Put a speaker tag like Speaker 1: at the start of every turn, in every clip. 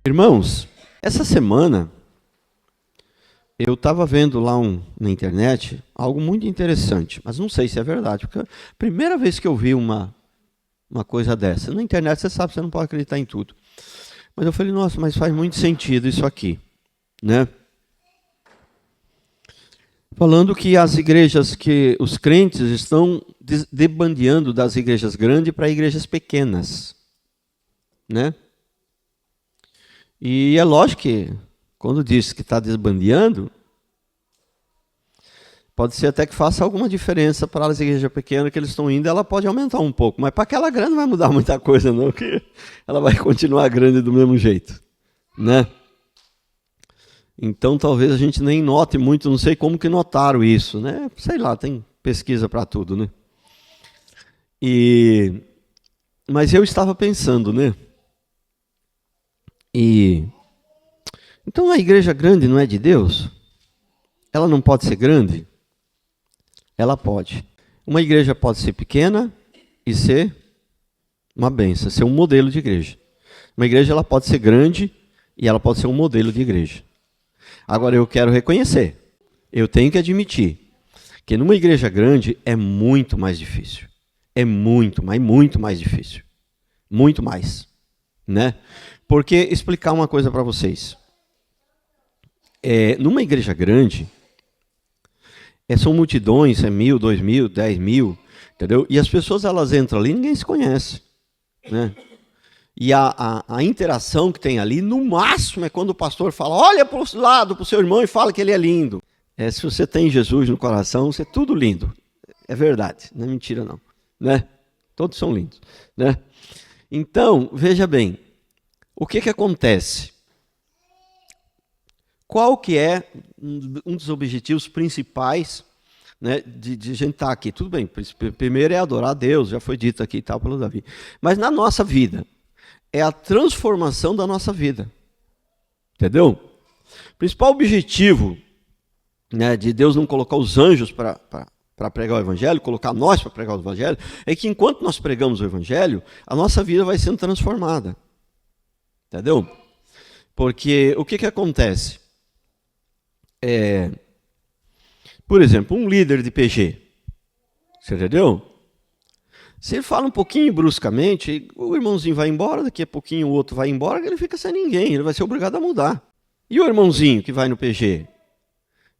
Speaker 1: Irmãos, essa semana eu estava vendo lá na internet algo muito interessante, mas não sei se é verdade, porque é a primeira vez que eu vi uma coisa dessa. Na internet você sabe, você não pode acreditar em tudo. Mas eu falei, nossa, mas faz muito sentido isso aqui, né? Falando que as igrejas, que os crentes estão debandeando das igrejas grandes para igrejas pequenas, né? E é lógico que, quando diz que está desbandeando, pode ser até que faça alguma diferença para as igrejas pequenas que eles estão indo, ela pode aumentar um pouco, mas para aquela grande não vai mudar muita coisa não, que ela vai continuar grande do mesmo jeito, né? Então talvez a gente nem note muito, não sei como que notaram isso, né? Sei lá, tem pesquisa para tudo, né? Mas eu estava pensando, né? Então a igreja grande não é de Deus? Ela não pode ser grande? Ela pode. Uma igreja pode ser pequena e ser uma bênção, ser um modelo de igreja. Uma igreja ela pode ser grande e ela pode ser um modelo de igreja. Agora eu quero reconhecer, eu tenho que admitir, que numa igreja grande é muito mais difícil. É muito, mas muito mais difícil. Muito mais, né? Porque explicar uma coisa para vocês. Numa igreja grande, são multidões, 1.000, 2.000, 10.000, entendeu? E as pessoas elas entram ali e ninguém se conhece, né? E a interação que tem ali, no máximo, é quando o pastor fala, olha para o lado, para o seu irmão e fala que ele é lindo. Se você tem Jesus no coração, você é tudo lindo. É verdade, não é mentira não, né? Todos são lindos, né? Então, veja bem, o que acontece? Qual que é um dos objetivos principais, né, de a gente estar aqui? Tudo bem, primeiro é adorar a Deus, já foi dito aqui e tal pelo Davi. Mas na nossa vida, é a transformação da nossa vida. Entendeu? O principal objetivo, né, de Deus não colocar os anjos para pregar o evangelho, colocar nós para pregar o evangelho, é que enquanto nós pregamos o evangelho, a nossa vida vai sendo transformada. Entendeu? Porque o que acontece? Por exemplo, um líder de PG, você entendeu? Se ele fala um pouquinho bruscamente, o irmãozinho vai embora, daqui a pouquinho o outro vai embora, ele fica sem ninguém, ele vai ser obrigado a mudar. E o irmãozinho que vai no PG?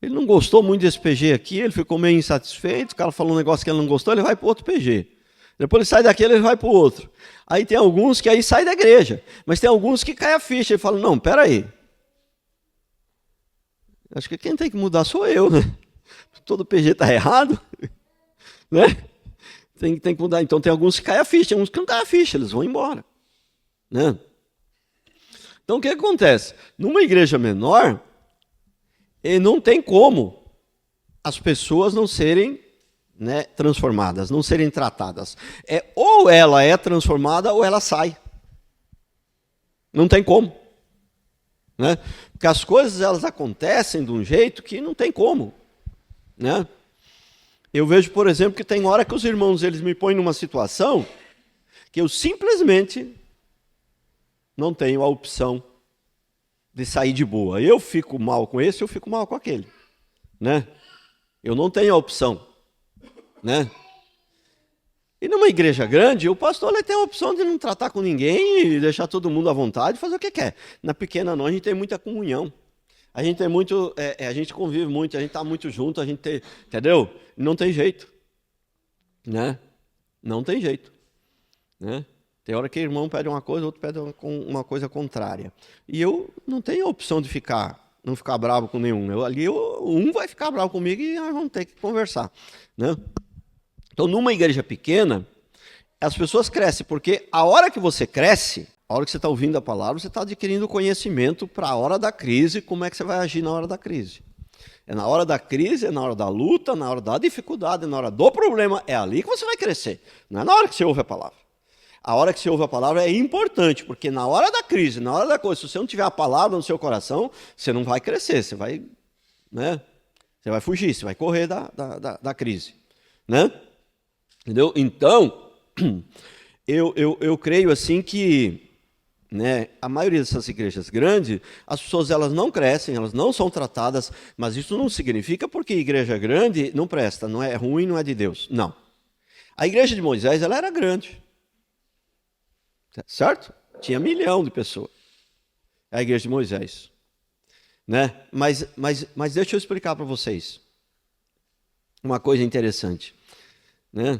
Speaker 1: Ele não gostou muito desse PG aqui, ele ficou meio insatisfeito, o cara falou um negócio que ele não gostou, ele vai para outro PG. Depois ele sai daquele, ele vai para o outro. Aí tem alguns que aí saem da igreja, mas tem alguns que cai a ficha, ele fala, não, peraí. Acho que quem tem que mudar sou eu, né? Todo PG está errado, né? Tem que mudar. Então tem alguns que caem a ficha, tem uns que não caem a ficha, eles vão embora, né? Então o que acontece? Numa igreja menor, não tem como as pessoas não serem, né, transformadas, não serem tratadas. Ou ela é transformada ou ela sai. Não tem como, né? Porque as coisas elas acontecem de um jeito que não tem como, né? Eu vejo, por exemplo, que tem hora que os irmãos eles me põem numa situação que eu simplesmente não tenho a opção de sair de boa. Eu fico mal com esse, eu fico mal com aquele, né? Eu não tenho a opção, né? E numa igreja grande, o pastor ele tem a opção de não tratar com ninguém e deixar todo mundo à vontade, fazer o que quer. Na pequena não, a gente tem muita comunhão. A gente tem muito, a gente convive muito, a gente está muito junto, a gente tem, entendeu? Não tem jeito, né? Não tem jeito, né? Tem hora que o irmão pede uma coisa, o outro pede uma coisa contrária. E eu não tenho a opção de não ficar bravo com nenhum. Um vai ficar bravo comigo e nós vamos ter que conversar, né? Então, numa igreja pequena, as pessoas crescem, porque a hora que você cresce, a hora que você está ouvindo a palavra, você está adquirindo conhecimento para a hora da crise, como é que você vai agir na hora da crise. É na hora da crise, é na hora da luta, na hora da dificuldade, é na hora do problema, é ali que você vai crescer. Não é na hora que você ouve a palavra. A hora que você ouve a palavra é importante, porque na hora da crise, na hora da coisa, se você não tiver a palavra no seu coração, você não vai crescer, você vai, né? Você vai fugir, você vai correr da crise, né? Entendeu? Então, eu creio assim que né, a maioria dessas igrejas grandes, as pessoas elas não crescem, elas não são tratadas, mas isso não significa porque igreja grande não presta, não é ruim, não é de Deus. Não. A igreja de Moisés, ela era grande. Certo? Tinha 1 milhão de pessoas. A igreja de Moisés. Né? Mas deixa eu explicar para vocês uma coisa interessante. Né?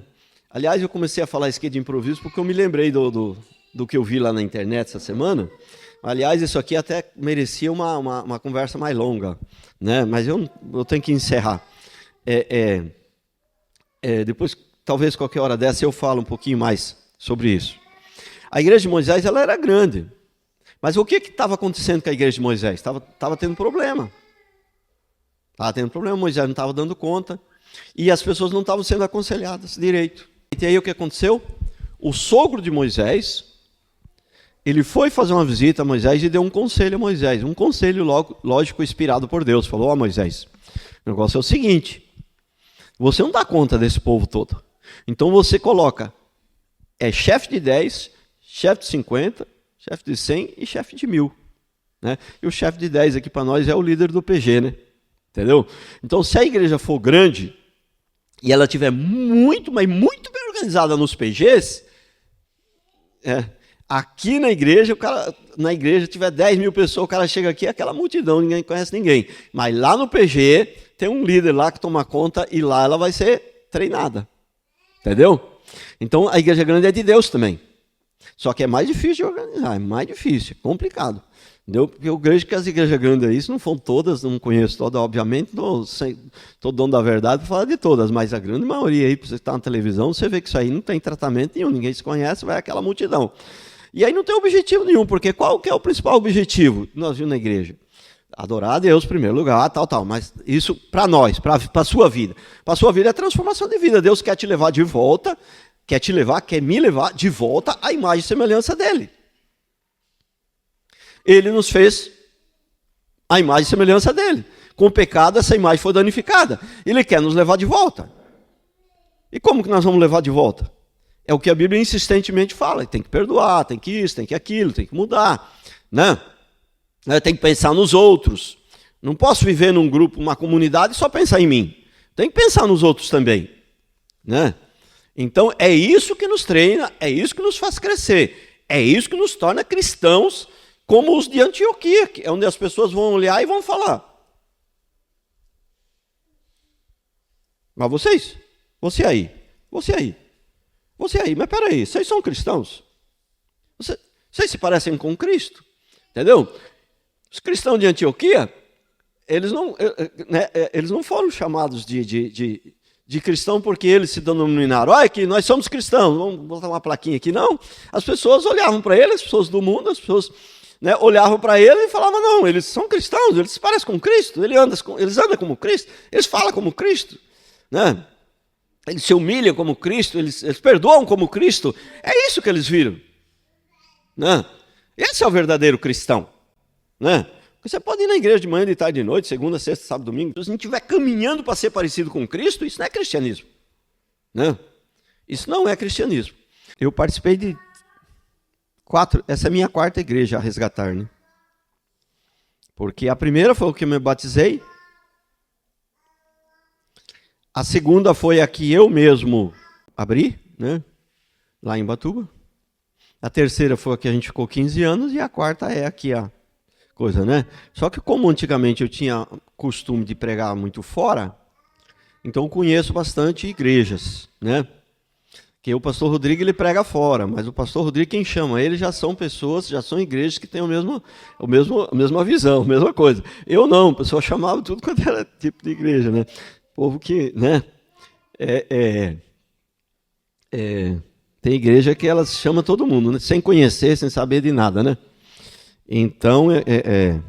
Speaker 1: Aliás, eu comecei a falar isso aqui de improviso porque eu me lembrei do que eu vi lá na internet essa semana. Aliás, isso aqui até merecia uma conversa mais longa. Né? Mas eu tenho que encerrar. Depois, talvez qualquer hora dessa, eu falo um pouquinho mais sobre isso. A igreja de Moisés ela era grande. Mas o que estava acontecendo com a igreja de Moisés? Estava tendo problema. Estava tendo problema, Moisés não estava dando conta. E as pessoas não estavam sendo aconselhadas direito. E aí o que aconteceu? O sogro de Moisés, ele foi fazer uma visita a Moisés e deu um conselho a Moisés. Um conselho, lógico, inspirado por Deus. Falou, ó Moisés, o negócio é o seguinte. Você não dá conta desse povo todo. Então você coloca chefe de 10, chefe de 50, chefe de 100 e chefe de 1000. Né? E o chefe de 10 aqui para nós é o líder do PG, né? Entendeu? Então, se a igreja for grande e ela tiver muito, mas muito bem organizada nos PGs, aqui na igreja, na igreja tiver 10 mil pessoas, o cara chega aqui, é aquela multidão, ninguém conhece ninguém. Mas lá no PG, tem um líder lá que toma conta e lá ela vai ser treinada. Entendeu? Então, a igreja grande é de Deus também. Só que é mais difícil de organizar, é mais difícil, é complicado. Entendeu? Porque eu vejo que as igrejas grandes aí, se não foram todas, não conheço todas, obviamente, estou dono da verdade para falar de todas, mas a grande maioria aí, você está na televisão, você vê que isso aí não tem tratamento nenhum, ninguém se conhece, vai aquela multidão. E aí não tem objetivo nenhum, porque qual que é o principal objetivo que nós vimos na igreja? Adorar a Deus em primeiro lugar, tal. Mas isso para nós, para a sua vida. Para a sua vida é transformação de vida. Deus quer te levar de volta, quer me levar de volta à imagem e semelhança dele. Ele nos fez a imagem e semelhança dele. Com o pecado, essa imagem foi danificada. Ele quer nos levar de volta. E como que nós vamos levar de volta? É o que a Bíblia insistentemente fala. Tem que perdoar, tem que isso, tem que aquilo, tem que mudar. Né? Tem que pensar nos outros. Não posso viver num grupo, uma comunidade e só pensar em mim. Tem que pensar nos outros também. Né? Então, é isso que nos treina, é isso que nos faz crescer. É isso que nos torna cristãos como os de Antioquia, que é onde as pessoas vão olhar e vão falar. Mas você aí, mas peraí, vocês são cristãos? Vocês se parecem com Cristo? Entendeu? Os cristãos de Antioquia, eles não foram chamados de cristão porque eles se denominaram, olha que nós somos cristãos, vamos botar uma plaquinha aqui. Não, as pessoas olhavam para eles, as pessoas do mundo, as pessoas olhavam para ele e falavam, não, eles são cristãos, eles se parecem com Cristo, eles andam como Cristo, eles falam como Cristo, né? Eles se humilham como Cristo, eles perdoam como Cristo. É isso que eles viram. Né? Esse é o verdadeiro cristão. Né? Você pode ir na igreja de manhã, de tarde, de noite, segunda, sexta, sábado, domingo. Se a gente estiver caminhando para ser parecido com Cristo, isso não é cristianismo. Né? Isso não é cristianismo. Eu participei de 4, essa é a minha 4ª igreja a resgatar. Né? Porque a primeira foi o que eu me batizei. A segunda foi a que eu mesmo abri, né? Lá em Batuba. A terceira foi a que a gente ficou 15 anos e a 4ª é aqui a coisa, né? Só que como antigamente eu tinha costume de pregar muito fora, então eu conheço bastante igrejas, né? Que o pastor Rodrigo ele prega fora, mas o pastor Rodrigo quem chama ele já são pessoas, já são igrejas que têm a mesma visão, a mesma coisa. Eu não, o pessoal chamava tudo quanto era tipo de igreja, né? Povo que, né, tem igreja que elas chamam todo mundo, né, sem conhecer, sem saber de nada, né? Então, é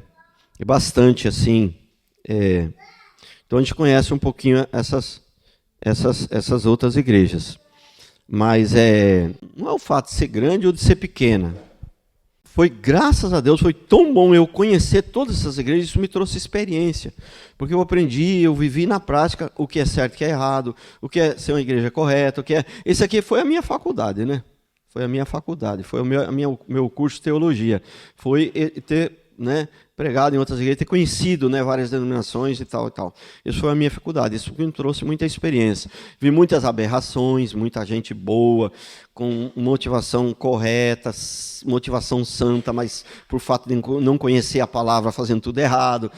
Speaker 1: bastante assim. Então, a gente conhece um pouquinho essas outras igrejas. Mas não é o fato de ser grande ou de ser pequena. Foi, graças a Deus, foi tão bom eu conhecer todas essas igrejas, isso me trouxe experiência. Porque eu aprendi, eu vivi na prática o que é certo e o que é errado, o que é ser uma igreja correta, o que é... Esse aqui foi a minha faculdade, né? foi a minha faculdade, foi o meu curso de teologia, foi ter, né, pregado em outras igrejas, ter conhecido, né, várias denominações e tal e tal. Isso foi a minha faculdade, isso me trouxe muita experiência. Vi muitas aberrações, muita gente boa, com motivação correta, motivação santa, mas por fato de não conhecer a palavra, fazendo tudo errado.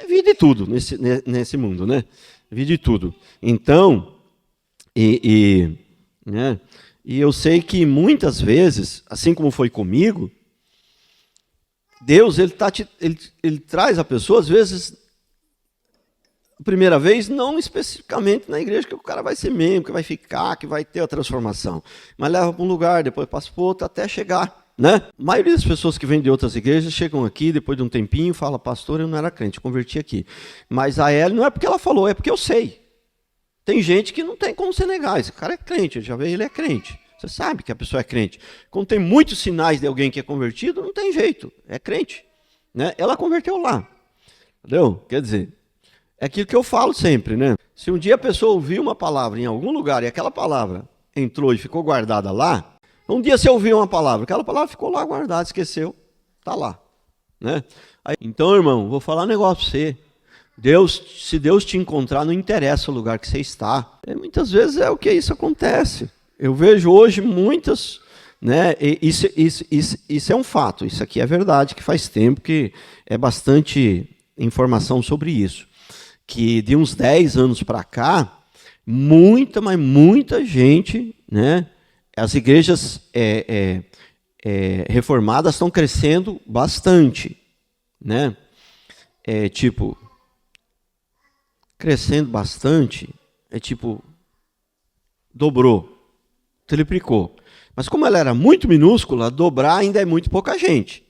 Speaker 1: Vi de tudo nesse mundo, né? Vi de tudo. Então, né, e eu sei que muitas vezes, assim como foi comigo, Deus ele traz a pessoa, às vezes, a primeira vez, não especificamente na igreja que o cara vai ser membro, que vai ficar, que vai ter a transformação, mas leva para um lugar, depois passa para outro, até chegar. Né? A maioria das pessoas que vêm de outras igrejas chegam aqui, depois de um tempinho, e falam, pastor, eu não era crente, eu converti aqui. Mas a Ellen não é porque ela falou, é porque eu sei. Tem gente que não tem como você negar, esse cara é crente, eu já vi, ele é crente. Você sabe que a pessoa é crente. Quando tem muitos sinais de alguém que é convertido, não tem jeito, é crente. Né? Ela converteu lá. Entendeu? Quer dizer, é aquilo que eu falo sempre, né? Se um dia a pessoa ouviu uma palavra em algum lugar e aquela palavra entrou e ficou guardada lá, um dia você ouviu uma palavra, aquela palavra ficou lá guardada, esqueceu, está lá. Né? Então, irmão, vou falar um negócio para você. Se Deus te encontrar, não interessa o lugar que você está. Muitas vezes é o que isso acontece. Eu vejo hoje muitas, né? Isso é um fato, isso aqui é verdade, que faz tempo que é bastante informação sobre isso. Que de uns 10 anos para cá, mas muita gente, né? As igrejas reformadas estão crescendo bastante, né? Crescendo bastante, dobrou, triplicou. Mas como ela era muito minúscula, dobrar ainda é muito pouca gente,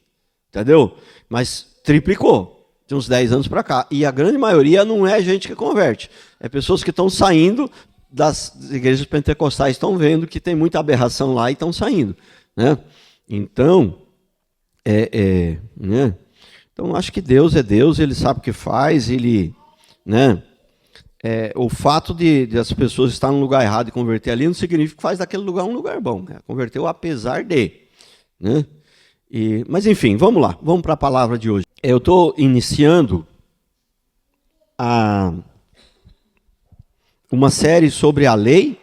Speaker 1: entendeu? Mas triplicou, de uns 10 anos para cá. E a grande maioria não é gente que converte, é pessoas que estão saindo das igrejas pentecostais, estão vendo que tem muita aberração lá e estão saindo. Né? Então, né? Então, acho que Deus é Deus, Ele sabe o que faz, Ele... Né? O fato de as pessoas estarem no lugar errado e converter ali não significa que faz daquele lugar um lugar bom. Né? Converteu apesar de. Né? Mas enfim, vamos lá. Vamos para a palavra de hoje. Eu estou iniciando uma série sobre a lei,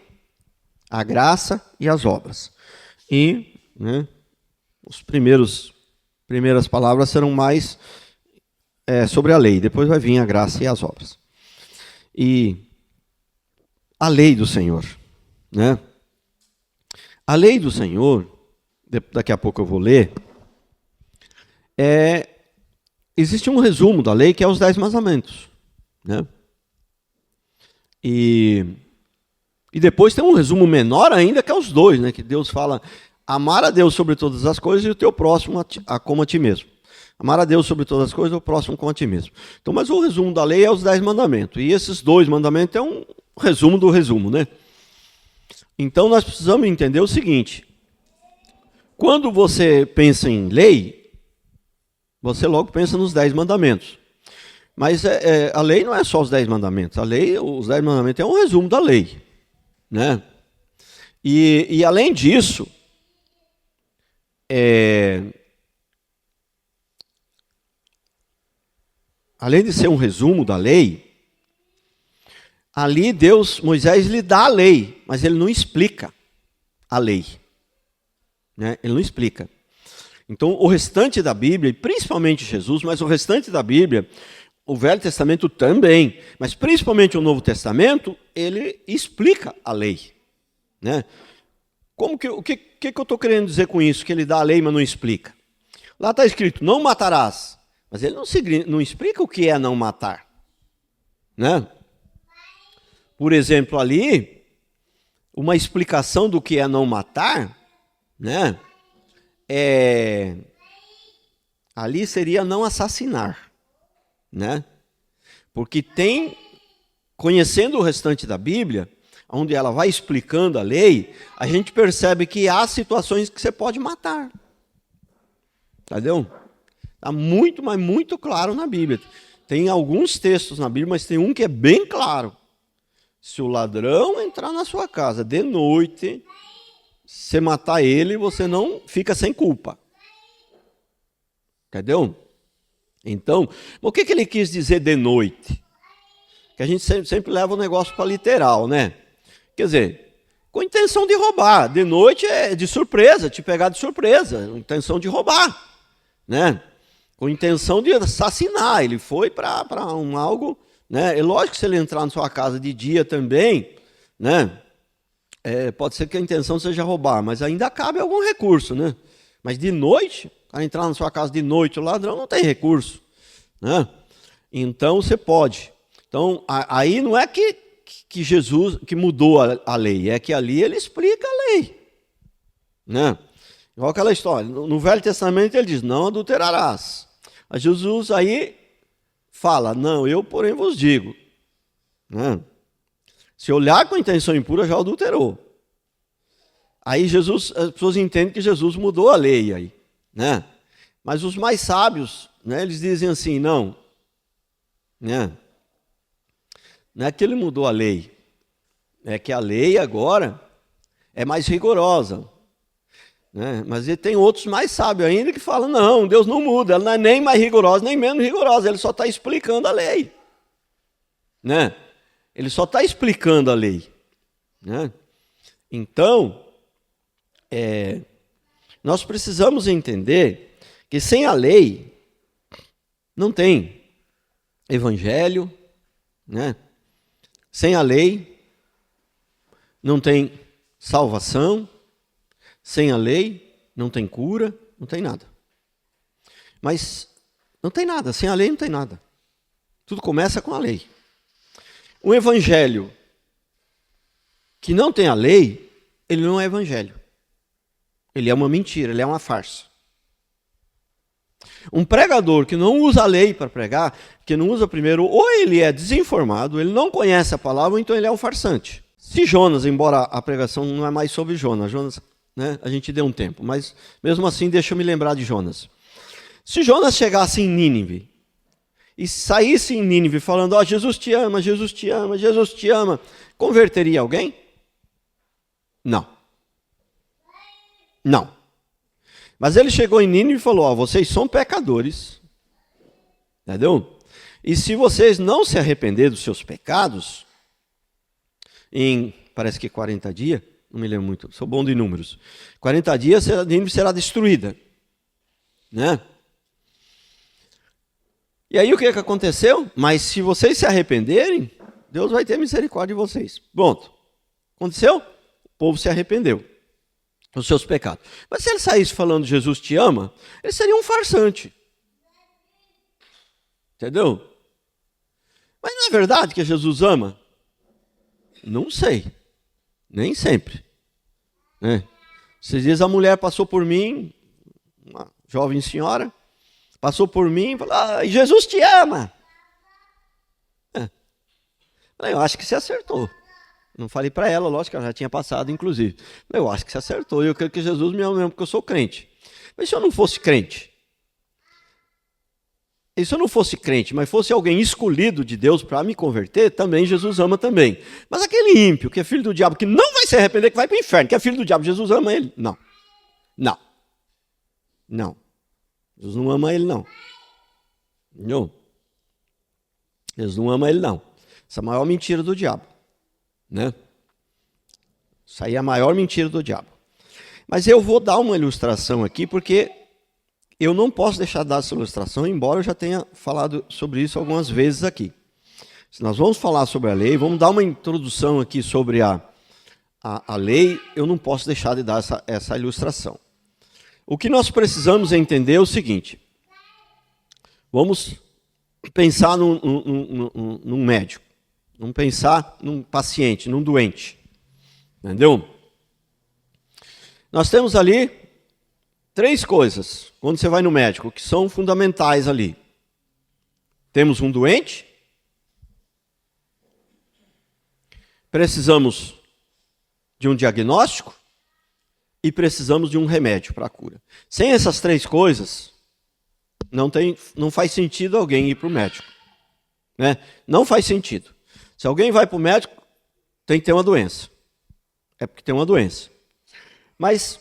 Speaker 1: a graça e as obras. E, né, as primeiras palavras serão mais sobre a lei. Depois vai vir a graça e as obras. E a lei do Senhor, né? A lei do Senhor, daqui a pouco eu vou ler, existe um resumo da lei que é os 10 mandamentos, né? E depois tem um resumo menor ainda que é os 2, né? Que Deus fala, amar a Deus sobre todas as coisas e o teu próximo como a ti mesmo. Amar a Deus sobre todas as coisas e o próximo como a ti mesmo. Então, mas o resumo da lei é os 10 mandamentos. E esses 2 mandamentos é um resumo do resumo, né? Então, nós precisamos entender o seguinte. Quando você pensa em lei, você logo pensa nos 10 mandamentos. Mas a lei não é só os 10 mandamentos. A lei, os 10 mandamentos é um resumo da lei. Né? E além disso, além de ser um resumo da lei, ali Moisés lhe dá a lei, mas ele não explica a lei. Né? Ele não explica. Então, o restante da Bíblia, e principalmente Jesus, mas o restante da Bíblia, o Velho Testamento também, mas principalmente o Novo Testamento, ele explica a lei. Né? O que eu estou querendo dizer com isso? Que ele dá a lei, mas não explica. Lá está escrito, não matarás. Mas ele não explica o que é não matar. Né? Por exemplo, ali, uma explicação do que é não matar, né? Ali seria não assassinar. Né? Porque conhecendo o restante da Bíblia, onde ela vai explicando a lei, a gente percebe que há situações que você pode matar. Entendeu? Está muito, mas muito claro na Bíblia. Tem alguns textos na Bíblia, mas tem um que é bem claro. Se o ladrão entrar na sua casa de noite, Se você matar ele, você não fica sem culpa. Entendeu? Então, o que ele quis dizer de noite? Que a gente sempre leva o negócio para literal, né? Quer dizer, com intenção de roubar. De noite é de surpresa, te pegar de surpresa, intenção de roubar, né? Com intenção de assassinar. Ele foi para algo, né? É lógico que se ele entrar na sua casa de dia também, né? Pode ser que a intenção seja roubar, mas ainda cabe algum recurso, né? Mas de noite, para entrar na sua casa de noite, o ladrão não tem recurso, né? Então você pode. Então aí não é que Jesus que mudou a lei, é que ali ele explica a lei, né? Igual aquela história, no Velho Testamento ele diz, não adulterarás. Mas Jesus aí fala, não, eu porém vos digo, né? Se olhar com intenção impura, já adulterou. Aí as pessoas entendem que Jesus mudou a lei aí, né? Mas os mais sábios, né, eles dizem assim, não, né? Não é que ele mudou a lei, é que a lei agora é mais rigorosa, né? Mas ele tem outros mais sábios ainda que falam, não, Deus não muda, ela não é nem mais rigorosa, nem menos rigorosa, ele só está explicando a lei, né? Ele só está explicando a lei, né? Então, nós precisamos entender que sem a lei não tem evangelho, né? Sem a lei não tem salvação, sem a lei não tem cura, não tem nada. Mas não tem nada, sem a lei não tem nada. Tudo começa com a lei. O evangelho que não tem a lei, ele não é evangelho. Ele é uma mentira, ele é uma farsa. Um pregador que não usa a lei para pregar, que não usa primeiro, ou ele é desinformado, ele não conhece a palavra, ou então ele é um farsante. Se Jonas, embora a pregação não é mais sobre Jonas, né, a gente deu um tempo, mas mesmo assim deixa eu me lembrar de Jonas. Se Jonas chegasse em Nínive, e saísse em Nínive falando, ó, Jesus te ama, Jesus te ama, Jesus te ama, converteria alguém? Não. Não. Mas ele chegou em Nínive e falou, ó, vocês são pecadores, entendeu? E se vocês não se arrepender dos seus pecados, em, parece que 40 dias, não me lembro muito, sou bom de números, 40 dias Nínive será destruída, né? E aí o que aconteceu? Mas se vocês se arrependerem, Deus vai ter misericórdia de vocês. Pronto. Aconteceu? O povo se arrependeu dos seus pecados. Mas se ele saísse falando Jesus te ama, ele seria um farsante. Entendeu? Mas não é verdade que Jesus ama? Não sei. Nem sempre. Né? Esses dias a mulher passou por mim, uma jovem senhora, passou por mim e falou, ah, Jesus te ama. Eu acho que você acertou. Não falei para ela, lógico que ela já tinha passado, inclusive. Eu acho que você acertou, eu creio que Jesus me ama mesmo, porque eu sou crente. Mas se eu não fosse crente, mas fosse alguém escolhido de Deus para me converter, também Jesus ama também. Mas aquele ímpio, que é filho do diabo, que não vai se arrepender, que vai para o inferno, que é filho do diabo, Jesus ama ele? Não. Não. Não. Jesus não ama ele, não. Não. Jesus não ama ele, não. Essa é a maior mentira do diabo. Né? Isso aí é a maior mentira do diabo. Mas eu vou dar uma ilustração aqui, porque eu não posso deixar de dar essa ilustração, embora eu já tenha falado sobre isso algumas vezes aqui. Se nós vamos falar sobre a lei, vamos dar uma introdução aqui sobre a lei, eu não posso deixar de dar essa ilustração. O que nós precisamos entender é o seguinte. Vamos pensar num médico. Vamos pensar num paciente, num doente. Entendeu? Nós temos ali 3 coisas, quando você vai no médico, que são fundamentais ali. Temos um doente. Precisamos de um diagnóstico. E precisamos de um remédio para a cura. Sem essas 3 coisas, não faz sentido alguém ir para o médico. Né? Não faz sentido. Se alguém vai para o médico, tem que ter uma doença. É porque tem uma doença. Mas,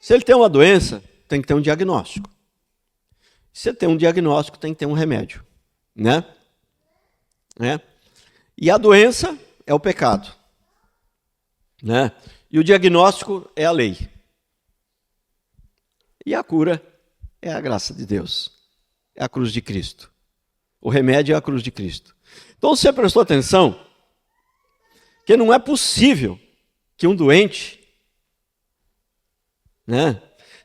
Speaker 1: se ele tem uma doença, tem que ter um diagnóstico. Se tem um diagnóstico, tem que ter um remédio, né? E a doença é o pecado, né? E o diagnóstico é a lei. E a cura é a graça de Deus, é a cruz de Cristo. O remédio é a cruz de Cristo. Então você prestou atenção que não é possível que um doente, né?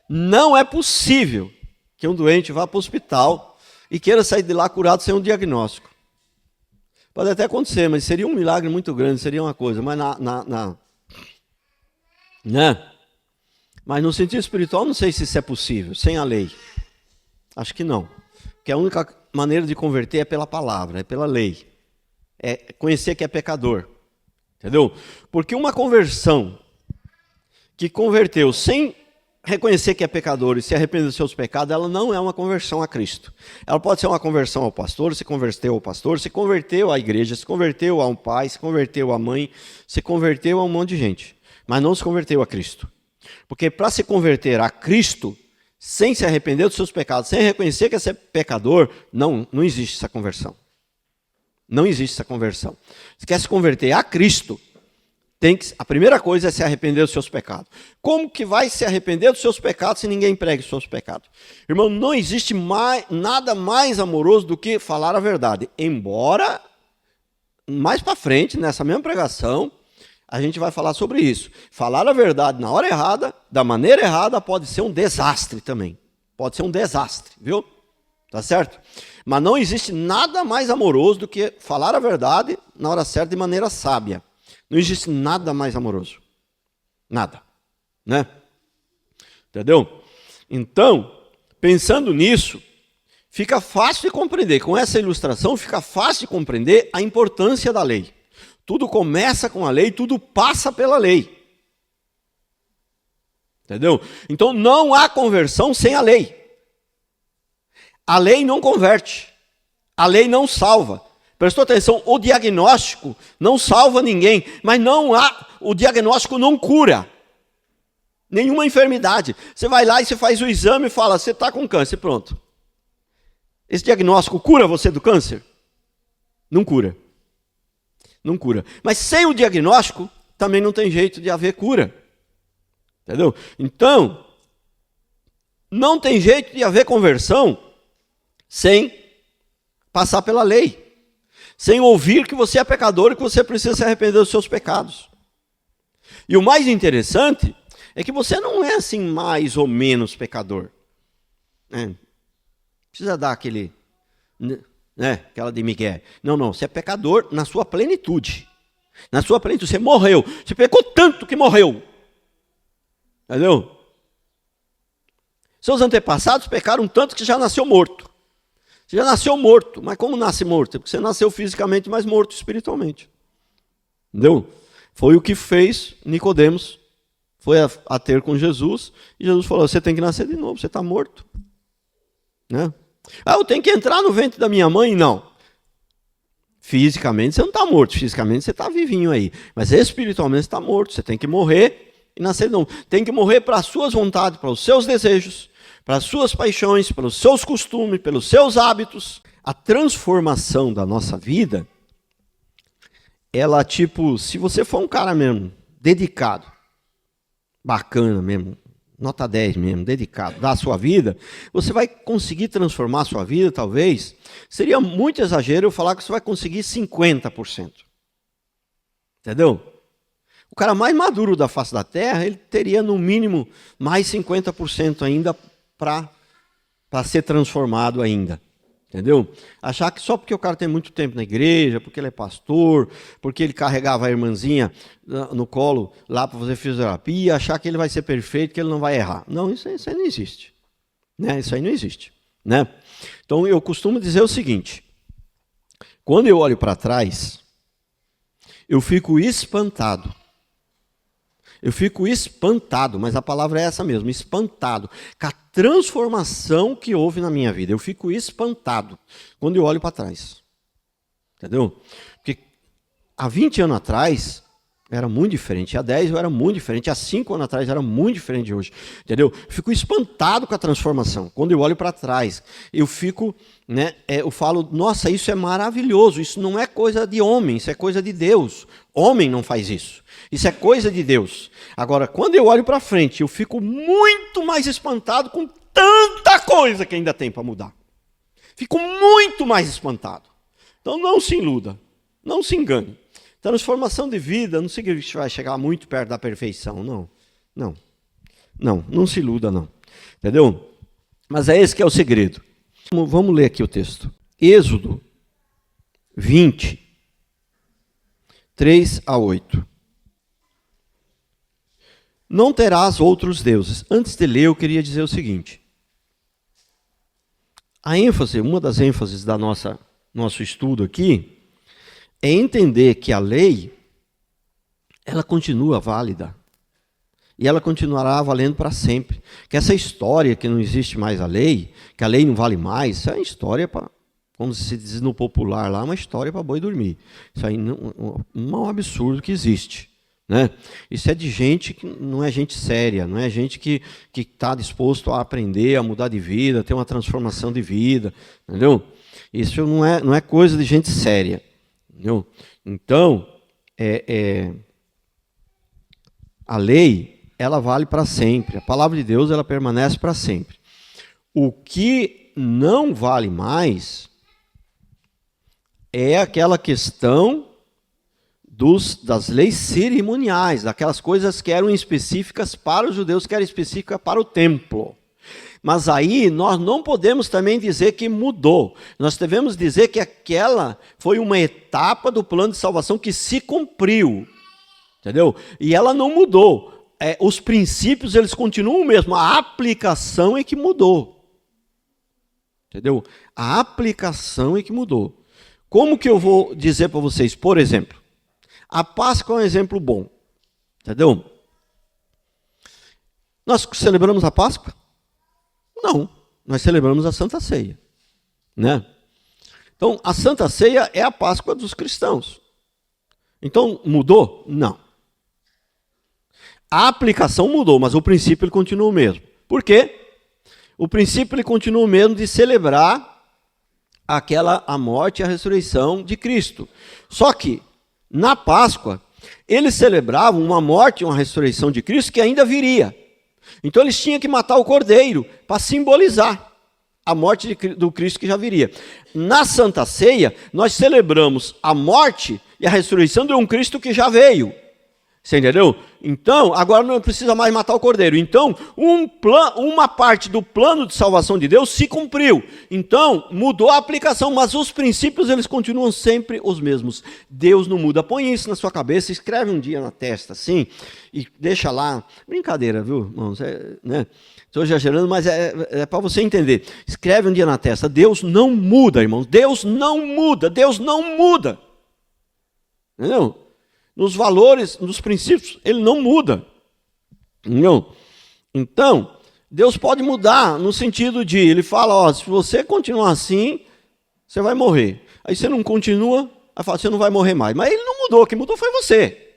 Speaker 1: Não é possível que um doente vá para o hospital e queira sair de lá curado sem um diagnóstico. Pode até acontecer, mas seria um milagre muito grande, seria uma coisa. Mas né? Mas no sentido espiritual, não sei se isso é possível, sem a lei. Acho que não. Porque a única maneira de converter é pela palavra, é pela lei. É conhecer que é pecador. Entendeu? Porque uma conversão que converteu sem reconhecer que é pecador e se arrepender dos seus pecados, ela não é uma conversão a Cristo. Ela pode ser uma conversão ao pastor, se converteu ao pastor, se converteu à igreja, se converteu a um pai, se converteu à mãe, se converteu a um monte de gente. Mas não se converteu a Cristo. Porque para se converter a Cristo, sem se arrepender dos seus pecados, sem reconhecer que é pecador, não existe essa conversão. Não existe essa conversão. Se quer se converter a Cristo, a primeira coisa é se arrepender dos seus pecados. Como que vai se arrepender dos seus pecados se ninguém prega os seus pecados? Irmão, não existe nada mais amoroso do que falar a verdade. Embora, mais para frente, nessa mesma pregação, a gente vai falar sobre isso. Falar a verdade na hora errada, da maneira errada, pode ser um desastre também. Pode ser um desastre, viu? Tá certo? Mas não existe nada mais amoroso do que falar a verdade na hora certa de maneira sábia. Não existe nada mais amoroso. Nada. Né? Entendeu? Então, pensando nisso, fica fácil de compreender. Com essa ilustração, fica fácil de compreender a importância da lei. Tudo começa com a lei, tudo passa pela lei. Entendeu? Então, não há conversão sem a lei. A lei não converte. A lei não salva. Prestou atenção, o diagnóstico não salva ninguém, mas o diagnóstico não cura nenhuma enfermidade. Você vai lá e você faz o exame e fala, você está com câncer, pronto. Esse diagnóstico cura você do câncer? Não cura. Não cura. Mas sem o diagnóstico, também não tem jeito de haver cura. Entendeu? Então, não tem jeito de haver conversão sem passar pela lei. Sem ouvir que você é pecador e que você precisa se arrepender dos seus pecados. E o mais interessante é que você não é assim mais ou menos pecador. Precisa dar aquela de Miguel. Não, você é pecador na sua plenitude. Na sua plenitude, você morreu. Você pecou tanto que morreu. Entendeu? Seus antepassados pecaram tanto que já nasceu morto. Você já nasceu morto, mas como nasce morto? Porque você nasceu fisicamente, mas morto espiritualmente. Entendeu? Foi o que fez Nicodemos, foi a ter com Jesus, e Jesus falou, você tem que nascer de novo, você está morto. Né? Eu tenho que entrar no ventre da minha mãe? Não. Fisicamente você não está morto, fisicamente você está vivinho aí, mas espiritualmente você está morto, você tem que morrer e nascer de novo. Tem que morrer para as suas vontades, para os seus desejos, para as suas paixões, pelos seus costumes, pelos seus hábitos. A transformação da nossa vida, ela se você for um cara mesmo, dedicado, bacana mesmo, nota 10 mesmo, dedicado, da sua vida, você vai conseguir transformar a sua vida, talvez. Seria muito exagero eu falar que você vai conseguir 50%. Entendeu? O cara mais maduro da face da terra, ele teria no mínimo mais 50% ainda para ser transformado ainda, entendeu? Achar que só porque o cara tem muito tempo na igreja, porque ele é pastor, porque ele carregava a irmãzinha no colo lá para fazer fisioterapia, achar que ele vai ser perfeito, que ele não vai errar. Não, isso aí não existe. Né? Isso aí não existe. Né? Então eu costumo dizer o seguinte, quando eu olho para trás, eu fico espantado. Eu fico espantado, mas a palavra é essa mesmo, espantado, com a transformação que houve na minha vida. Eu fico espantado quando eu olho para trás. Entendeu? Porque há 20 anos atrás, Era muito diferente. Há 10 eu era muito diferente. Há 5 anos atrás era muito diferente de hoje. Entendeu? Fico espantado com a transformação. Quando eu olho para trás, eu fico, eu falo, nossa, isso é maravilhoso. Isso não é coisa de homem, isso é coisa de Deus. Homem não faz isso. Isso é coisa de Deus. Agora, quando eu olho para frente, eu fico muito mais espantado com tanta coisa que ainda tem para mudar. Fico muito mais espantado. Então não se iluda, não se engane. Transformação de vida não significa que você vai chegar muito perto da perfeição, não se iluda não, entendeu? Mas é esse que é o segredo. Vamos ler aqui o texto. Êxodo 20, 3 a 8. Não terás outros deuses. Antes de ler, eu queria dizer o seguinte. Uma das ênfases da nosso estudo aqui, é entender que a lei, ela continua válida. E ela continuará valendo para sempre. Que essa história que não existe mais a lei, que a lei não vale mais, isso é uma história para, como se diz no popular lá, uma história para boi dormir. Isso aí não é um absurdo que existe. Né? Isso é de gente que não é gente séria, não é gente que está disposto a aprender, a mudar de vida, a ter uma transformação de vida. Entendeu? Isso não é coisa de gente séria. Entendeu? Então, a lei, ela vale para sempre. A palavra de Deus, ela permanece para sempre. O que não vale mais é aquela questão das leis cerimoniais, daquelas coisas que eram específicas para os judeus, que eram específicas para o templo. Mas aí nós não podemos também dizer que mudou. Nós devemos dizer que aquela foi uma etapa do plano de salvação que se cumpriu. Entendeu? E ela não mudou. Os princípios, eles continuam o mesmo. A aplicação é que mudou. Entendeu? A aplicação é que mudou. Como que eu vou dizer para vocês? Por exemplo, a Páscoa é um exemplo bom. Entendeu? Nós celebramos a Páscoa? Não, nós celebramos a Santa Ceia, né? Então, a Santa Ceia é a Páscoa dos cristãos. Então, mudou? Não. A aplicação mudou, mas o princípio ele continua o mesmo. Por quê? O princípio ele continua o mesmo de celebrar a morte e a ressurreição de Cristo. Só que, na Páscoa, eles celebravam uma morte e uma ressurreição de Cristo que ainda viria. Então eles tinham que matar o cordeiro para simbolizar a morte do Cristo que já viria. Na Santa Ceia, nós celebramos a morte e a ressurreição de um Cristo que já veio. Você entendeu? Então, agora não precisa mais matar o cordeiro. Então, uma parte do plano de salvação de Deus se cumpriu. Então, mudou a aplicação, mas os princípios eles continuam sempre os mesmos. Deus não muda. Põe isso na sua cabeça, escreve um dia na testa, assim, e deixa lá. Brincadeira, viu, irmãos? Estou exagerando, mas é para você entender. Escreve um dia na testa. Deus não muda, irmãos. Deus não muda. Deus não muda. Entendeu? Nos valores, nos princípios, ele não muda. Não. Então, Deus pode mudar no sentido de, ele fala, se você continuar assim, você vai morrer. Aí você não continua, aí fala, você não vai morrer mais. Mas ele não mudou, quem mudou foi você.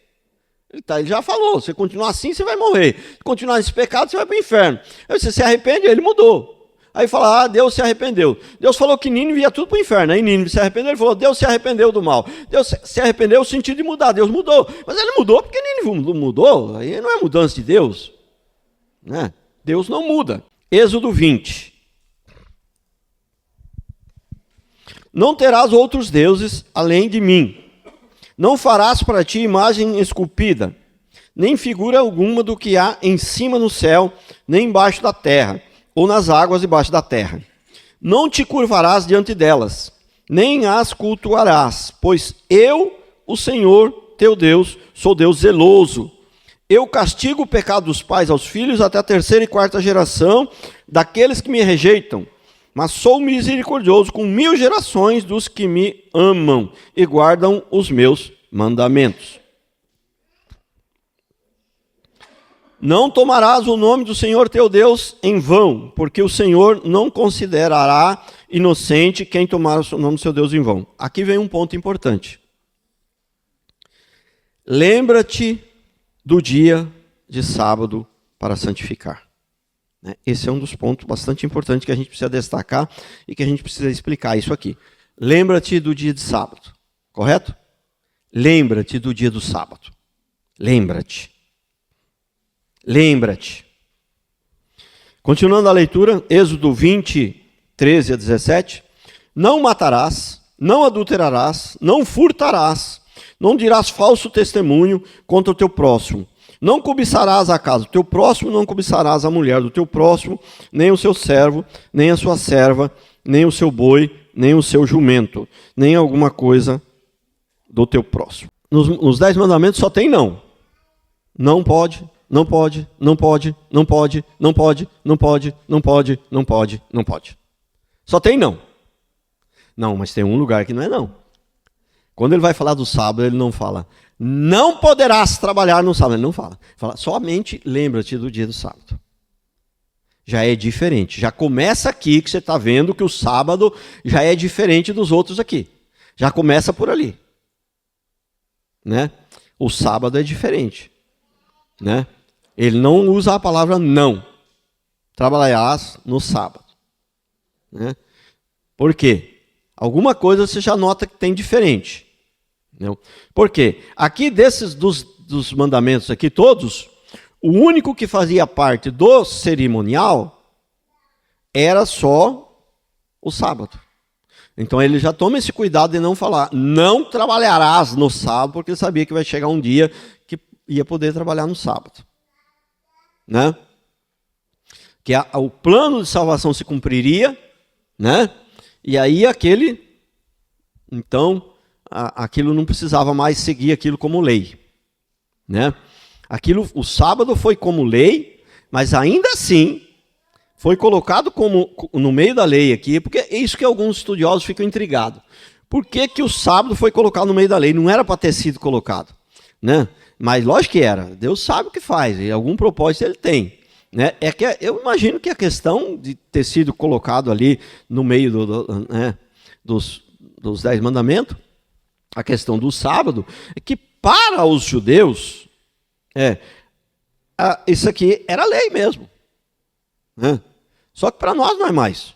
Speaker 1: Ele já falou, se continuar assim, você vai morrer. Se continuar nesse pecado, você vai para o inferno. Aí você se arrepende, ele mudou. Aí fala, Deus se arrependeu. Deus falou que Nínive ia tudo para o inferno. Aí Nínive se arrependeu, ele falou, Deus se arrependeu do mal. Deus se arrependeu no sentido de mudar. Deus mudou. Mas ele mudou porque Nínive mudou. Aí não é mudança de Deus. Né? Deus não muda. Êxodo 20. Não terás outros deuses além de mim. Não farás para ti imagem esculpida, nem figura alguma do que há em cima no céu, nem embaixo da terra, ou nas águas debaixo da terra. Não te curvarás diante delas, nem as cultuarás, pois eu, o Senhor, teu Deus, sou Deus zeloso. Eu castigo o pecado dos pais aos filhos até a 3ª e 4ª geração daqueles que me rejeitam, mas sou misericordioso com 1000 gerações dos que me amam e guardam os meus mandamentos. Não tomarás o nome do Senhor teu Deus em vão, porque o Senhor não considerará inocente quem tomar o nome do seu Deus em vão. Aqui vem um ponto importante. lembra-te do dia de sábado para santificar. Esse é um dos pontos bastante importantes que a gente precisa destacar e que a gente precisa explicar isso aqui. Lembra-te do dia de sábado, correto? Lembra-te do dia do sábado. Lembra-te. Lembra-te. Continuando a leitura, Êxodo 20, 13 a 17. Não matarás, não adulterarás, não furtarás, não dirás falso testemunho contra o teu próximo. Não cobiçarás a casa do teu próximo, não cobiçarás a mulher do teu próximo, nem o seu servo, nem a sua serva, nem o seu boi, nem o seu jumento, nem alguma coisa do teu próximo. Nos 10 mandamentos só tem não. Não pode, não pode, não pode, não pode, não pode, não pode, não pode, não pode, não pode. Só tem não. Não, mas tem um lugar que não é não. Quando ele vai falar do sábado, ele não fala, não poderás trabalhar no sábado. Ele não fala. Fala, somente lembra-te do dia do sábado. Já é diferente. Já começa aqui que você está vendo que o sábado já é diferente dos outros aqui. Já começa por ali. Né? O sábado é diferente. Né? Ele não usa a palavra não. Trabalharás no sábado. Né? Por quê? Alguma coisa você já nota que tem diferente. Não? Por quê? Aqui dos mandamentos aqui todos, o único que fazia parte do cerimonial era só o sábado. Então ele já toma esse cuidado de não falar, não trabalharás no sábado, porque ele sabia que vai chegar um dia que ia poder trabalhar no sábado. Né? Que o plano de salvação se cumpriria, né? E aí aquilo não precisava mais seguir aquilo como lei, né? O sábado foi como lei, mas ainda assim foi colocado como no meio da lei aqui, porque é isso que alguns estudiosos ficam intrigados. Por que o sábado foi colocado no meio da lei? Não era para ter sido colocado, né? Mas lógico que era. Deus sabe o que faz, e algum propósito ele tem. Né? Eu imagino que a questão de ter sido colocado ali no meio dos 10 mandamentos, a questão do sábado, é que para os judeus, isso aqui era lei mesmo. Né? Só que para nós não é mais.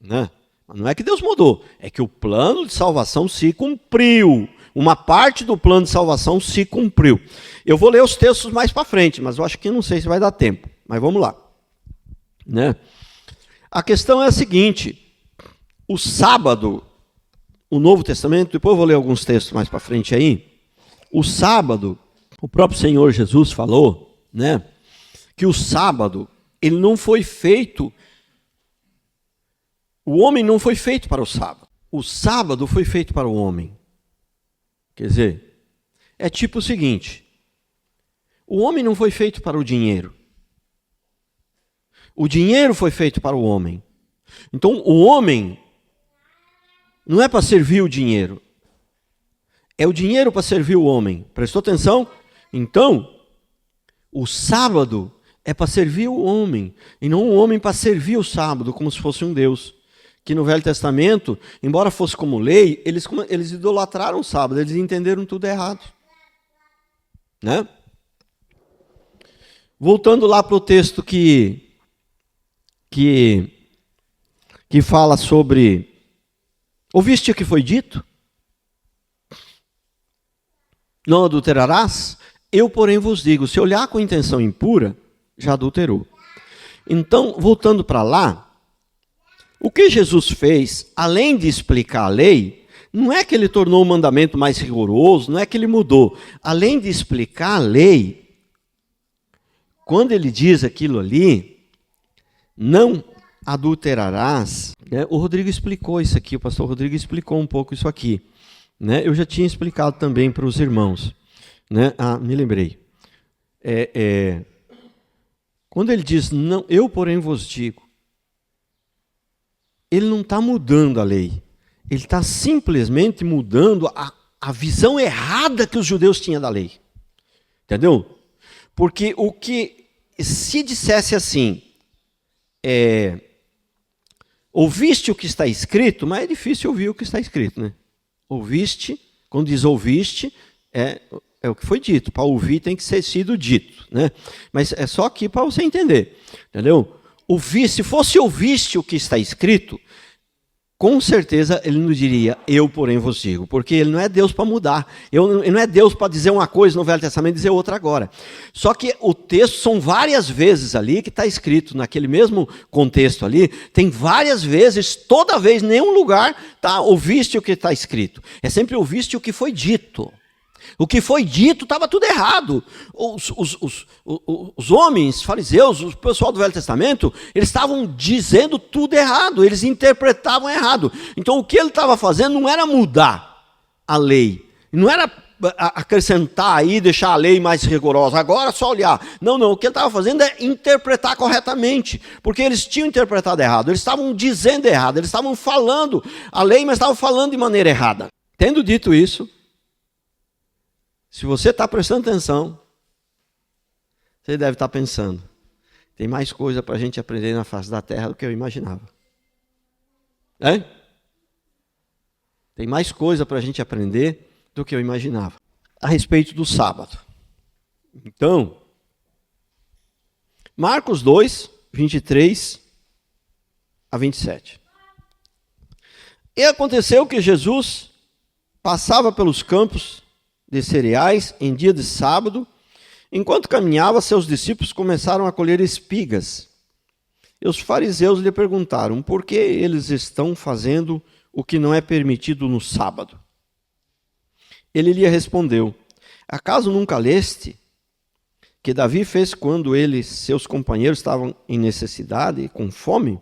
Speaker 1: Né? Não é que Deus mudou, é que o plano de salvação se cumpriu. Uma parte do plano de salvação se cumpriu. Eu vou ler os textos mais para frente, mas eu acho que não sei se vai dar tempo. Mas vamos lá. Né? A questão é a seguinte. O sábado, o Novo Testamento, depois eu vou ler alguns textos mais para frente aí. O sábado, o próprio Senhor Jesus falou, né, que o sábado, ele não foi feito, o homem não foi feito para o sábado. O sábado foi feito para o homem. Quer dizer, é tipo o seguinte, o homem não foi feito para o dinheiro. O dinheiro foi feito para o homem. Então, o homem não é para servir o dinheiro. É o dinheiro para servir o homem. Prestou atenção? Então, o sábado é para servir o homem, e não o homem para servir o sábado, como se fosse um Deus. Que no Velho Testamento, embora fosse como lei, eles idolatraram o sábado, eles entenderam tudo errado. Né? Voltando lá para o texto que fala sobre, ouviste o que foi dito? Não adulterarás? Eu, porém, vos digo, se olhar com intenção impura, já adulterou. Então, voltando para lá, o que Jesus fez, além de explicar a lei, não é que ele tornou o mandamento mais rigoroso, não é que ele mudou. Além de explicar a lei, quando ele diz aquilo ali, não adulterarás, né? O Rodrigo explicou isso aqui, o pastor Rodrigo explicou um pouco isso aqui. Né? Eu já tinha explicado também para os irmãos. Né? Me lembrei. Quando ele diz, não, eu porém vos digo, ele não está mudando a lei. Ele está simplesmente mudando a visão errada que os judeus tinham da lei. Entendeu? Porque se dissesse assim, ouviste o que está escrito, mas é difícil ouvir o que está escrito, né? Ouviste, quando diz ouviste, é o que foi dito. Para ouvir tem que ser sido dito, né? Mas é só aqui para você entender, entendeu? Ouvir, se fosse ouviste o que está escrito, com certeza ele não diria, eu porém vos digo, porque ele não é Deus para mudar, ele não é Deus para dizer uma coisa no Velho Testamento e dizer outra agora. Só que o texto são várias vezes ali que está escrito, naquele mesmo contexto ali, tem várias vezes, toda vez, em nenhum lugar, tá, ouviste o que está escrito. É sempre ouviste o que foi dito. O que foi dito estava tudo errado. Os homens, fariseus, o pessoal do Velho Testamento, eles estavam dizendo tudo errado, eles interpretavam errado. Então o que ele estava fazendo não era mudar a lei, não era acrescentar aí, deixar a lei mais rigorosa, agora é só olhar. Não, o que ele estava fazendo é interpretar corretamente, porque eles tinham interpretado errado, eles estavam dizendo errado, eles estavam falando a lei, mas estavam falando de maneira errada. Tendo dito isso, se você está prestando atenção, você deve estar pensando, tem mais coisa para a gente aprender na face da terra do que eu imaginava. Tem mais coisa para a gente aprender do que eu imaginava. A respeito do sábado. Então, Marcos 2, 23 a 27. E aconteceu que Jesus passava pelos campos de cereais em dia de sábado. Enquanto caminhava, seus discípulos começaram a colher espigas. E os fariseus lhe perguntaram, por que eles estão fazendo o que não é permitido no sábado? Ele lhe respondeu, acaso nunca leste que Davi fez quando ele e seus companheiros estavam em necessidade e com fome?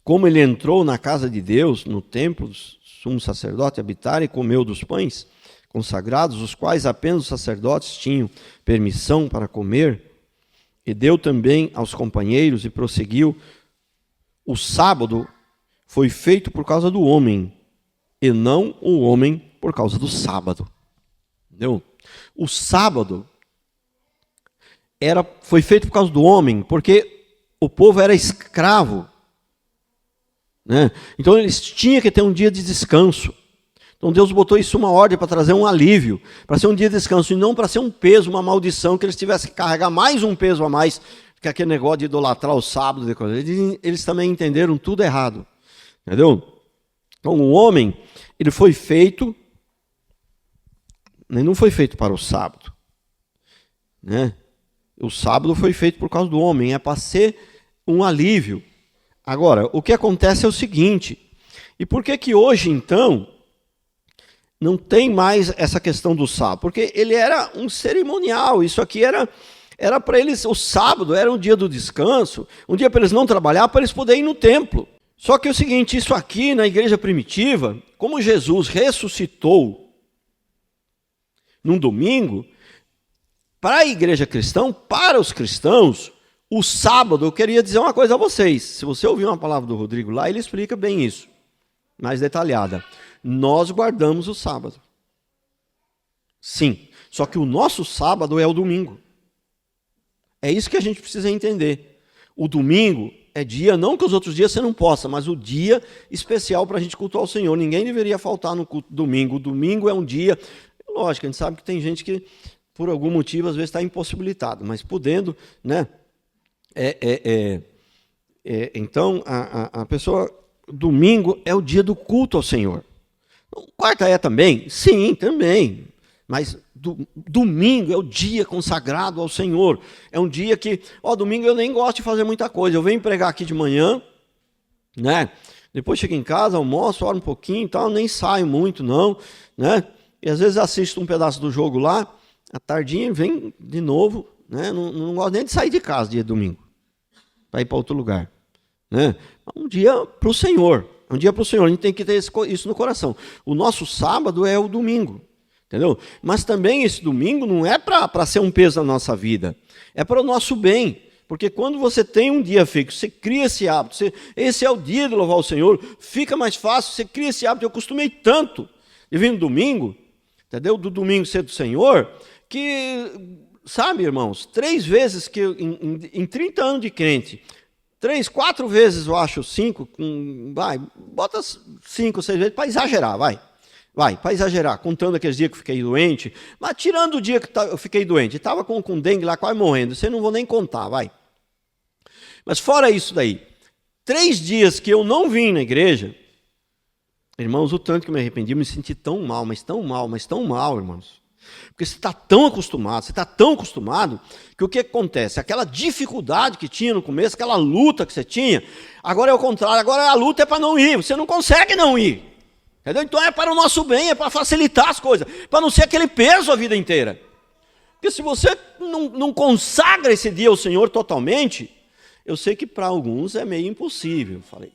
Speaker 1: Como ele entrou na casa de Deus, no templo do sumo sacerdote, habitar e comeu dos pães consagrados, os quais apenas os sacerdotes tinham permissão para comer, e deu também aos companheiros, e prosseguiu, o sábado foi feito por causa do homem, e não o homem por causa do sábado. Entendeu? O sábado foi feito por causa do homem, porque o povo era escravo, né? Então eles tinham que ter um dia de descanso. Então Deus botou isso uma ordem para trazer um alívio, para ser um dia de descanso, e não para ser um peso, uma maldição, que eles tivessem que carregar mais um peso a mais, que aquele negócio de idolatrar o sábado. Eles também entenderam tudo errado. Entendeu? Então o homem, ele foi feito, não foi feito para o sábado. Né? O sábado foi feito por causa do homem, é para ser um alívio. Agora, o que acontece é o seguinte, e por que hoje então não tem mais essa questão do sábado? Porque ele era um cerimonial, isso aqui era para eles, o sábado era um dia do descanso, um dia para eles não trabalhar, para eles poderem ir no templo. Só que é o seguinte, isso aqui na igreja primitiva, como Jesus ressuscitou num domingo, para a igreja cristã, para os cristãos, o sábado, eu queria dizer uma coisa a vocês, se você ouvir uma palavra do Rodrigo lá, ele explica bem isso, mais detalhada. Nós guardamos o sábado. Sim, só que o nosso sábado é o domingo. É isso que a gente precisa entender. O domingo é dia, não que os outros dias você não possa, mas o dia especial para a gente cultuar o Senhor. Ninguém deveria faltar no culto domingo. O domingo é um dia, lógico, a gente sabe que tem gente que, por algum motivo, às vezes está impossibilitado, mas podendo, né? Então, a pessoa, domingo é o dia do culto ao Senhor. Quarta é também? Sim, também. Mas domingo é o dia consagrado ao Senhor. É um dia que, domingo eu nem gosto de fazer muita coisa. Eu venho pregar aqui de manhã, né? Depois chego em casa, almoço, oro um pouquinho e tal, nem saio muito não, né? E às vezes assisto um pedaço do jogo lá, à tardinha vem de novo, né? Não gosto nem de sair de casa dia de domingo, para ir para outro lugar, né? Um dia para o Senhor. Um dia para o Senhor, a gente tem que ter isso no coração. O nosso sábado é o domingo, entendeu? Mas também esse domingo não é para ser um peso na nossa vida, é para o nosso bem. Porque quando você tem um dia fixo, você cria esse hábito, esse é o dia de louvar o Senhor, fica mais fácil, você cria esse hábito. Eu costumei tanto de vir no domingo, entendeu? Do domingo ser do Senhor, que, sabe, irmãos, 3 vezes que em 30 anos de crente, 3, 4 vezes, eu acho, 5, bota 5, 6 vezes, para exagerar, vai. Vai, para exagerar, contando aqueles dias que eu fiquei doente, mas tirando o dia que eu fiquei doente, estava com dengue lá quase morrendo, você não vou nem contar, vai. Mas fora isso daí, 3 dias que eu não vim na igreja, irmãos, o tanto que eu me arrependi, eu me senti tão mal, mas tão mal, mas tão mal, irmãos. Porque você está tão acostumado, que o que acontece? Aquela dificuldade que tinha no começo, aquela luta que você tinha, agora é o contrário, agora a luta é para não ir, você não consegue não ir. Entendeu? Então é para o nosso bem, é para facilitar as coisas, para não ser aquele peso a vida inteira. Porque se você não consagra esse dia ao Senhor totalmente, eu sei que para alguns é meio impossível. Falei,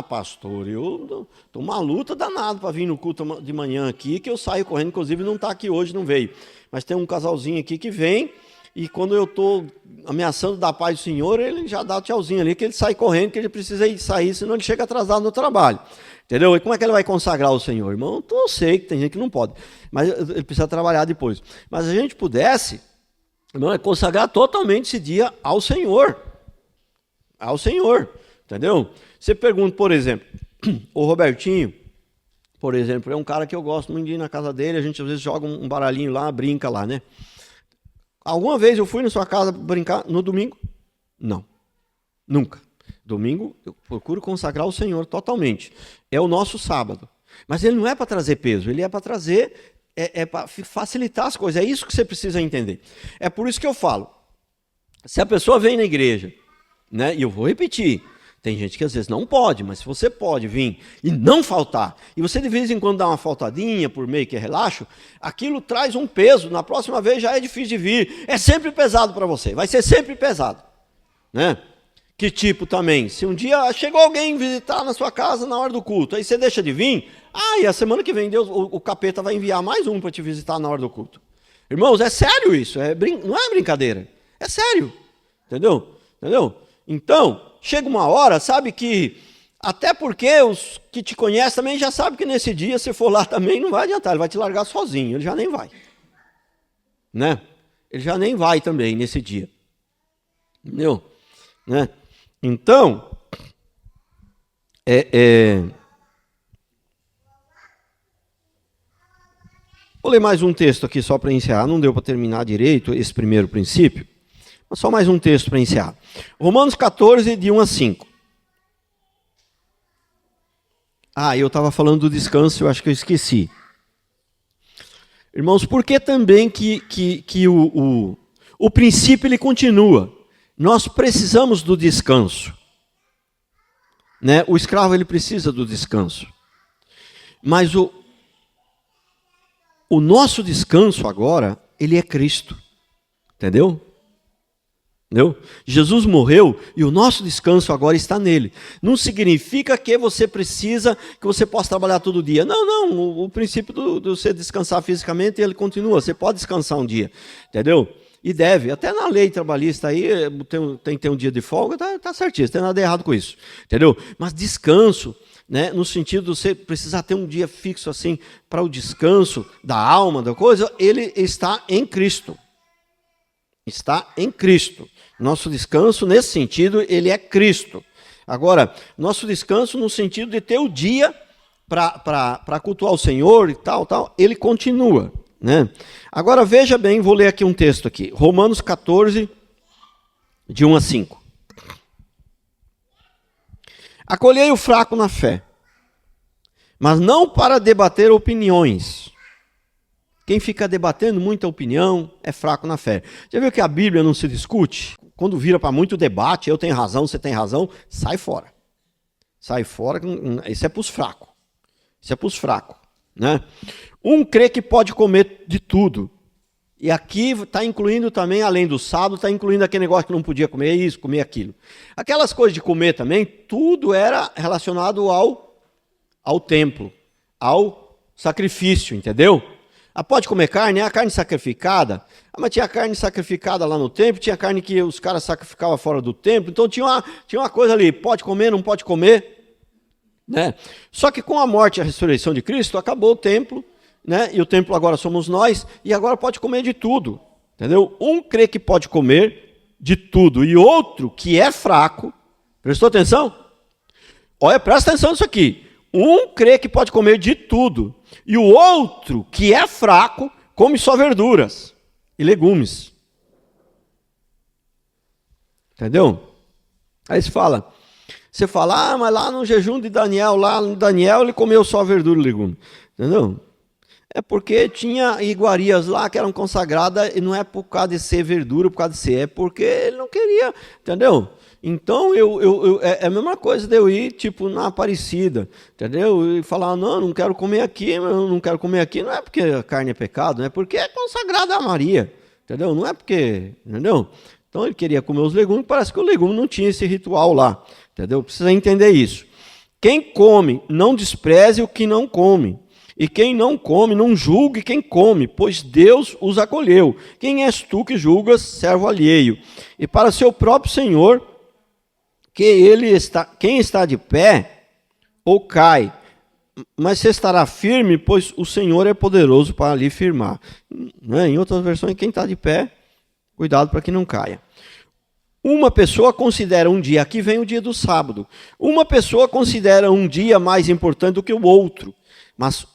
Speaker 1: pastor, eu estou uma luta danada para vir no culto de manhã aqui, que eu saio correndo, inclusive não está aqui hoje, não veio. Mas tem um casalzinho aqui que vem, e quando eu estou ameaçando dar paz do Senhor, ele já dá o tchauzinho ali, que ele sai correndo, que ele precisa sair, senão ele chega atrasado no trabalho. Entendeu? E como é que ele vai consagrar o Senhor? Irmão, eu sei que tem gente que não pode, mas ele precisa trabalhar depois. Mas se a gente pudesse, irmão, é consagrar totalmente esse dia ao Senhor. Ao Senhor, entendeu? Você pergunta, por exemplo, o Robertinho, por exemplo, é um cara que eu gosto muito de ir na casa dele, a gente às vezes joga um baralhinho lá, brinca lá, né? Alguma vez eu fui na sua casa brincar no domingo? Não, nunca. Domingo eu procuro consagrar o Senhor totalmente. É o nosso sábado. Mas ele não é para trazer peso, ele é para trazer, para facilitar as coisas. É isso que você precisa entender. É por isso que eu falo. Se a pessoa vem na igreja, né, e eu vou repetir, tem gente que às vezes não pode, mas se você pode vir e não faltar, e você de vez em quando dá uma faltadinha por meio que relaxo, aquilo traz um peso, na próxima vez já é difícil de vir, é sempre pesado para você, vai ser sempre pesado, né? Que tipo também, se um dia chegou alguém visitar na sua casa na hora do culto, aí você deixa de vir, e a semana que vem Deus, o capeta vai enviar mais um para te visitar na hora do culto. Irmãos, é sério isso, não é brincadeira, é sério, entendeu? Então, chega uma hora, sabe que, até porque os que te conhecem também já sabem que nesse dia, se for lá também, não vai adiantar, ele vai te largar sozinho, ele já nem vai, né? Ele já nem vai também nesse dia, entendeu? Né? Então, vou ler mais um texto aqui só para encerrar, não deu para terminar direito esse primeiro princípio, mas só mais um texto para encerrar. Romanos 14, de 1 a 5. Eu estava falando do descanso, eu acho que eu esqueci. Irmãos, por que também que o princípio ele continua? Nós precisamos do descanso, né? O escravo ele precisa do descanso, mas o nosso descanso agora ele é Cristo, entendeu? Jesus morreu e o nosso descanso agora está nele. Não significa que você possa trabalhar todo dia. Não. O princípio de você descansar fisicamente ele continua. Você pode descansar um dia, entendeu? E deve, até na lei trabalhista aí, tem que ter um dia de folga, tá certinho, não tem nada errado com isso, entendeu? Mas descanso, né, no sentido de você precisar ter um dia fixo assim, para o descanso da alma, da coisa, ele está em Cristo. Está em Cristo. Nosso descanso, nesse sentido, ele é Cristo. Agora, nosso descanso no sentido de ter o dia para cultuar o Senhor e tal, ele continua. Né? Agora veja bem, vou ler aqui um texto aqui, Romanos 14, de 1 a 5. Acolhei o fraco na fé, mas não para debater opiniões. Quem fica debatendo muita opinião é fraco na fé. Já viu que a Bíblia não se discute? Quando vira para muito debate, eu tenho razão, você tem razão, sai fora. Sai fora, isso é para os fracos. Isso é para os fracos, né? Um crê que pode comer de tudo. E aqui está incluindo também, além do sábado, está incluindo aquele negócio que não podia comer isso, comer aquilo. Aquelas coisas de comer também, tudo era relacionado ao templo, ao sacrifício, entendeu? Pode comer carne? A carne sacrificada. Mas tinha carne sacrificada lá no templo, tinha carne que os caras sacrificavam fora do templo, então tinha uma coisa ali, pode comer, não pode comer. Né? Só que com a morte e a ressurreição de Cristo, acabou o templo, né? E o templo agora somos nós, e agora pode comer de tudo, entendeu? Um crê que pode comer de tudo, e outro que é fraco, prestou atenção? Olha, presta atenção nisso aqui, Um crê que pode comer de tudo, e o outro, que é fraco, come só verduras e legumes. Entendeu? Aí você fala, mas lá no jejum de Daniel, ele comeu só verdura e legume. Entendeu? É porque tinha iguarias lá que eram consagradas, e não é por causa de ser verdura, por causa de ser, é porque ele não queria, entendeu? Então, é a mesma coisa de eu ir, tipo, na Aparecida, entendeu? E falar, não quero comer aqui, mas eu não quero comer aqui, não é porque a carne é pecado, não é porque é consagrada a Maria, entendeu? Não é porque, entendeu? Então, ele queria comer os legumes, parece que o legume não tinha esse ritual lá, entendeu? Precisa entender isso. Quem come, não despreze o que não come. E quem não come, não julgue quem come, pois Deus os acolheu. Quem és tu que julgas, servo alheio? E para seu próprio Senhor, quem está de pé, ou cai, mas se estará firme, pois o Senhor é poderoso para lhe firmar. Em outras versões, quem está de pé, cuidado para que não caia. Uma pessoa considera um dia, aqui vem o dia do sábado, uma pessoa considera um dia mais importante do que o outro, mas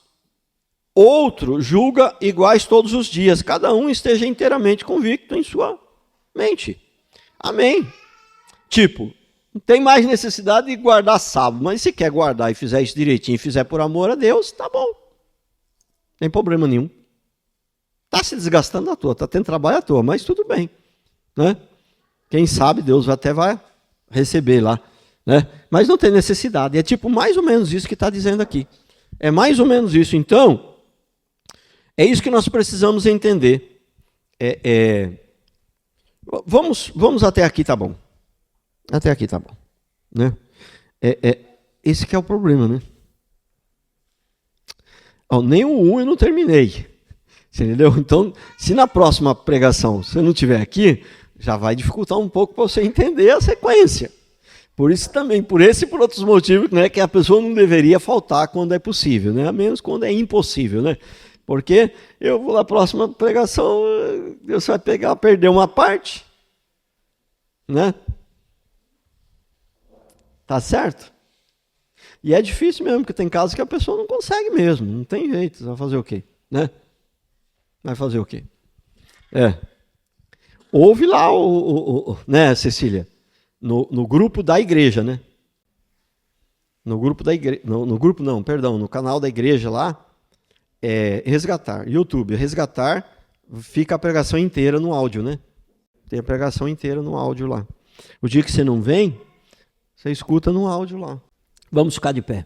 Speaker 1: outro julga iguais todos os dias, cada um esteja inteiramente convicto em sua mente. Amém? Tipo, não tem mais necessidade de guardar sábado, mas se quer guardar e fizer isso direitinho, e fizer por amor a Deus, tá bom. Não tem problema nenhum. Está se desgastando à toa, está tendo trabalho à toa, mas tudo bem. Né? Quem sabe Deus até vai receber lá. Né? Mas não tem necessidade. É tipo mais ou menos isso que está dizendo aqui. É mais ou menos isso. Então, é isso que nós precisamos entender. Vamos até aqui, tá bom. Até aqui tá bom. Né? Esse que é o problema, né? Nem o 1 eu não terminei. Você entendeu? Então, se na próxima pregação você não estiver aqui, já vai dificultar um pouco para você entender a sequência. Por isso também, por esse e por outros motivos, né, que a pessoa não deveria faltar quando é possível, né? A menos quando é impossível, né? Porque eu vou na próxima pregação, você vai perder uma parte, né? Tá certo? E é difícil mesmo, porque tem casos que a pessoa não consegue mesmo, não tem jeito, vai fazer o quê? Né? Vai fazer o quê? Ouve lá, né, Cecília? No grupo da igreja, né? No grupo da igreja, no canal da igreja lá, Resgatar, YouTube, Resgatar, fica a pregação inteira no áudio, né? Tem a pregação inteira no áudio lá. O dia que você não vem, você escuta no áudio lá. Vamos ficar de pé.